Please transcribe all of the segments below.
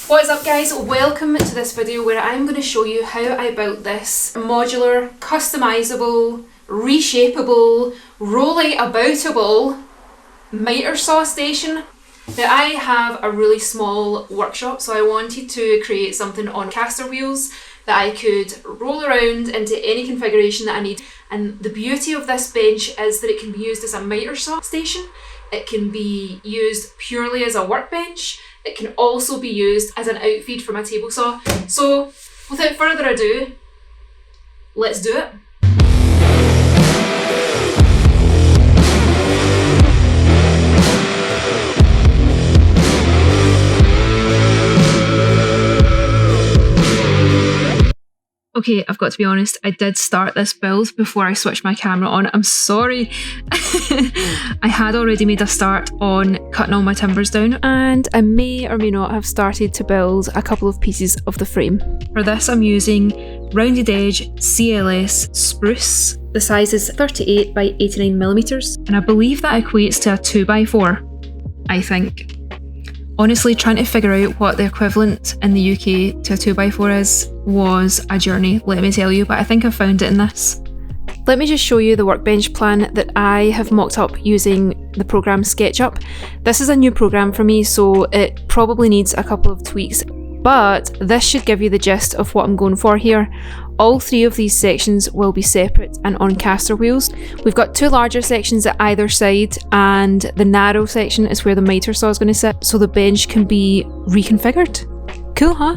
What is up guys, welcome to this video where I'm going to show you how I built this modular, customisable, reshapeable, rolly aboutable miter saw station. Now I have a really small workshop, so I wanted to create something on caster wheels that I could roll around into any configuration that I need. And the beauty of this bench is that it can be used as a miter saw station, it can be used purely as a workbench, it can also be used as an outfeed for my table saw. So without further ado, let's do it. Okay, I've got to be honest, I did start this build before I switched my camera on. I'm sorry. I had already made a start on cutting all my timbers down, and I may or may not have started to build a couple of pieces of the frame. For this I'm using rounded edge CLS spruce. The size is 38 by 89 millimeters, and I believe that equates to a 2x4, I think. Honestly, trying to figure out what the equivalent in the UK to a 2x4 is was a journey, let me tell you, but I think I've found it in this. Let me just show you the workbench plan that I have mocked up using the program SketchUp. This is a new program for me, so it probably needs a couple of tweaks, but this should give you the gist of what I'm going for here. All three of these sections will be separate and on caster wheels. We've got two larger sections at either side, and the narrow section is where the miter saw is going to sit, so the bench can be reconfigured. Cool, huh?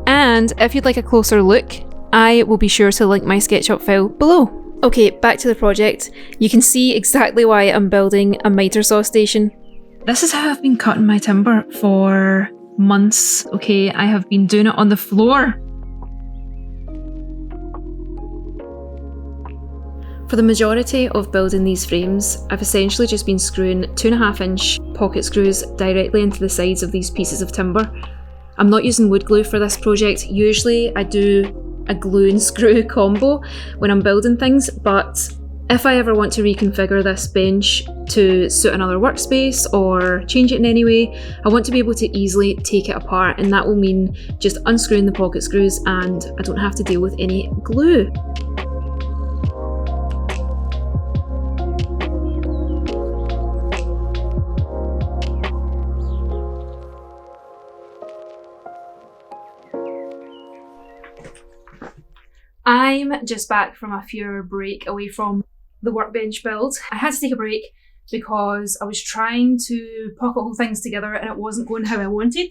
And if you'd like a closer look, I will be sure to link my SketchUp file below. Okay, back to the project. You can see exactly why I'm building a miter saw station. This is how I've been cutting my timber for months, okay? I have been doing it on the floor. For the majority of building these frames, I've essentially just been screwing 2.5-inch pocket screws directly into the sides of these pieces of timber. I'm not using wood glue for this project. Usually I do a glue and screw combo when I'm building things, but if I ever want to reconfigure this bench to suit another workspace or change it in any way, I want to be able to easily take it apart, and that will mean just unscrewing the pocket screws and I don't have to deal with any glue. I'm just back from a few-hour break away from the workbench build. I had to take a break because I was trying to pocket hole things together and it wasn't going how I wanted.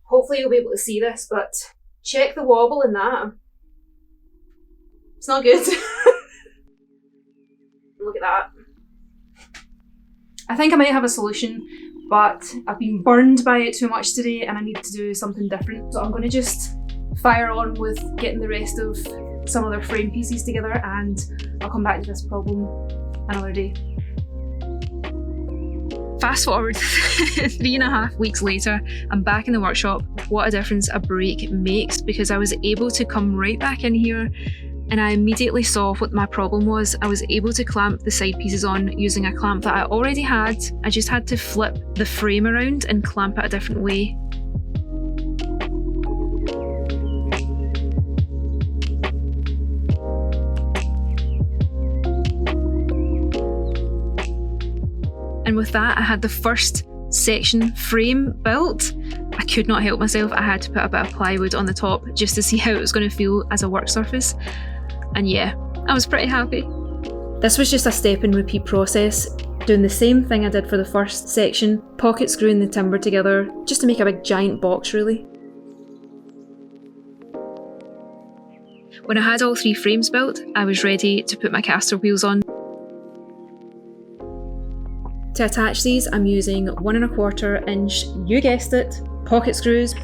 Hopefully you'll be able to see this, but check the wobble in that. It's not good. Look at that. I think I might have a solution, but I've been burned by it too much today and I need to do something different. So I'm going to just fire on with getting the rest of some other frame pieces together, and I'll come back to this problem another day. Fast forward 3.5 weeks later, I'm back in the workshop. What a difference a break makes, because I was able to come right back in here and I immediately saw what my problem was. I was able to clamp the side pieces on using a clamp that I already had. I just had to flip the frame around and clamp it a different way. And with that, I had the first section frame built. I could not help myself. I had to put a bit of plywood on the top just to see how it was going to feel as a work surface. And yeah, I was pretty happy. This was just a step and repeat process, doing the same thing I did for the first section, pocket screwing the timber together, just to make a big giant box really. When I had all three frames built, I was ready to put my caster wheels on. To attach these, I'm using 1.25-inch, you guessed it, pocket screws.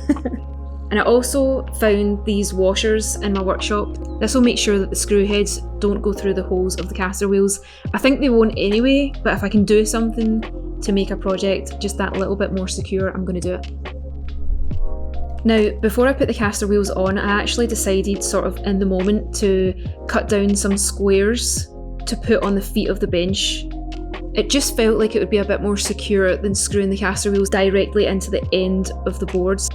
And I also found these washers in my workshop. This will make sure that the screw heads don't go through the holes of the caster wheels. I think they won't anyway, but if I can do something to make a project just that little bit more secure, I'm going to do it. Now, before I put the caster wheels on, I actually decided sort of in the moment to cut down some squares to put on the feet of the bench. It just felt like it would be a bit more secure than screwing the caster wheels directly into the end of the boards.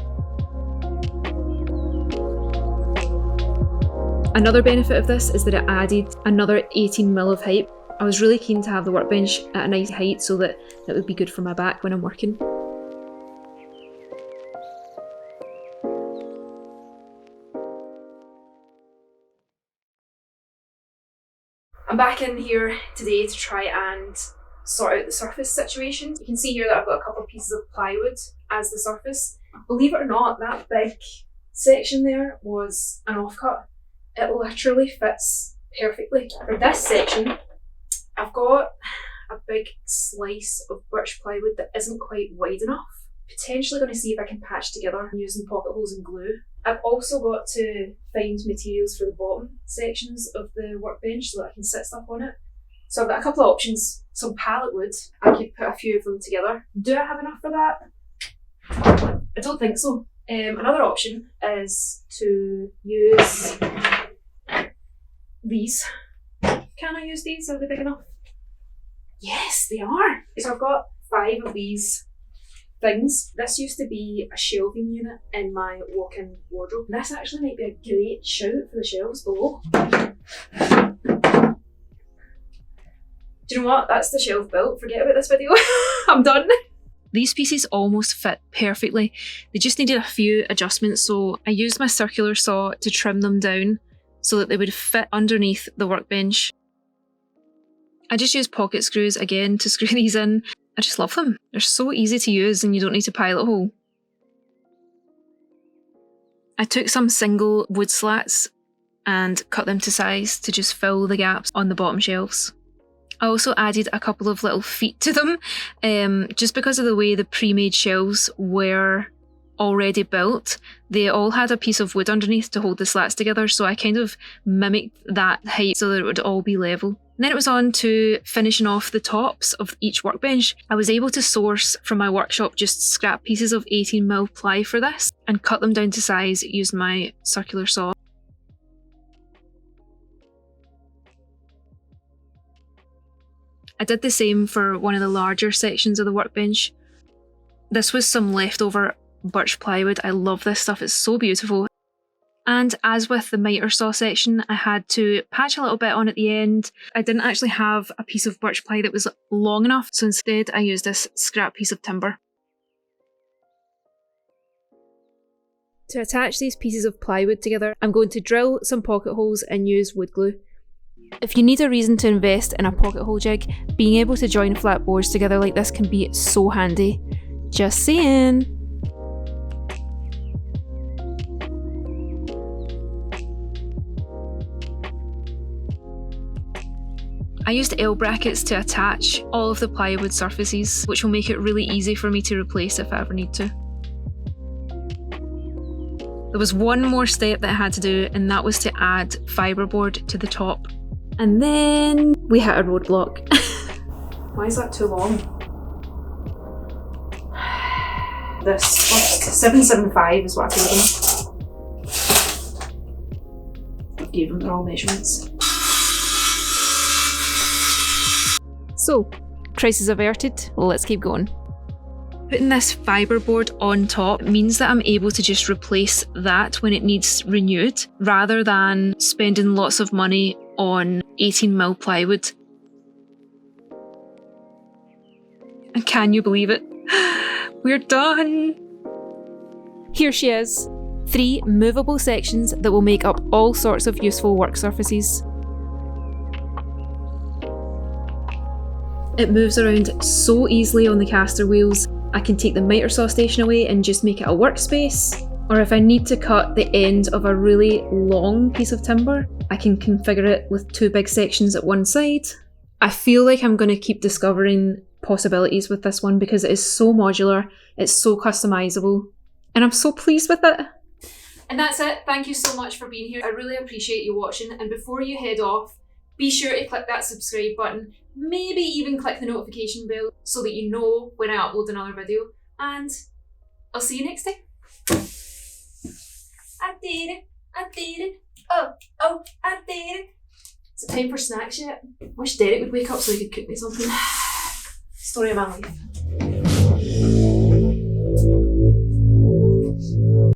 Another benefit of this is that it added another 18mm of height. I was really keen to have the workbench at a nice height so that it would be good for my back when I'm working. I'm back in here today to try and sort out the surface situation. You can see here that I've got a couple of pieces of plywood as the surface. Believe it or not, that big section there was an offcut. It literally fits perfectly. For this section, I've got a big slice of birch plywood that isn't quite wide enough. Potentially going to see if I can patch together using pocket holes and glue. I've also got to find materials for the bottom sections of the workbench so that I can sit stuff on it. So I've got a couple of options. Some pallet wood, I could put a few of them together. Do I have enough for that? I don't think so. Another option is to use these. Can I use these? Are they big enough? Yes, they are. So I've got 5 of these things. This used to be a shelving unit in my walk-in wardrobe. This actually might be a great shout for the shelves below. Do you know what? That's the shelf built. Forget about this video. I'm done. These pieces almost fit perfectly. They just needed a few adjustments, so I used my circular saw to trim them down so that they would fit underneath the workbench. I just used pocket screws again to screw these in. I just love them. They're so easy to use and you don't need to pilot hole. I took some single wood slats and cut them to size to just fill the gaps on the bottom shelves. I also added a couple of little feet to them, just because of the way the pre-made shelves were already built. They all had a piece of wood underneath to hold the slats together, so I kind of mimicked that height so that it would all be level. And then it was on to finishing off the tops of each workbench. I was able to source from my workshop just scrap pieces of 18mm ply for this and cut them down to size using my circular saw. I did the same for one of the larger sections of the workbench. This was some leftover birch plywood. I love this stuff, it's so beautiful. And as with the mitre saw section, I had to patch a little bit on at the end. I didn't actually have a piece of birch ply that was long enough, so instead I used this scrap piece of timber. To attach these pieces of plywood together, I'm going to drill some pocket holes and use wood glue. If you need a reason to invest in a pocket hole jig, being able to join flat boards together like this can be so handy. Just saying. I used L brackets to attach all of the plywood surfaces, which will make it really easy for me to replace if I ever need to. There was one more step that I had to do, and that was to add fiberboard to the top. And then we hit a roadblock. Why is that too long? This first 775 is what I gave them. I gave them their all measurements. So, crisis averted, let's keep going. Putting this fiberboard on top means that I'm able to just replace that when it needs renewed, rather than spending lots of money on 18mm plywood. And can you believe it? We're done! Here she is. 3 movable sections that will make up all sorts of useful work surfaces. It moves around so easily on the caster wheels. I can take the mitre saw station away and just make it a workspace. Or if I need to cut the end of a really long piece of timber, I can configure it with 2 big sections at one side. I feel like I'm going to keep discovering possibilities with this one because it is so modular, it's so customizable, and I'm so pleased with it. And that's it. Thank you so much for being here. I really appreciate you watching, and before you head off, be sure to click that subscribe button, maybe even click the notification bell so that you know when I upload another video, and I'll see you next time. I did it, I did it, oh, I did it. Is it time for snacks yet? Wish Derek would wake up so he could cook me something. Story of my life.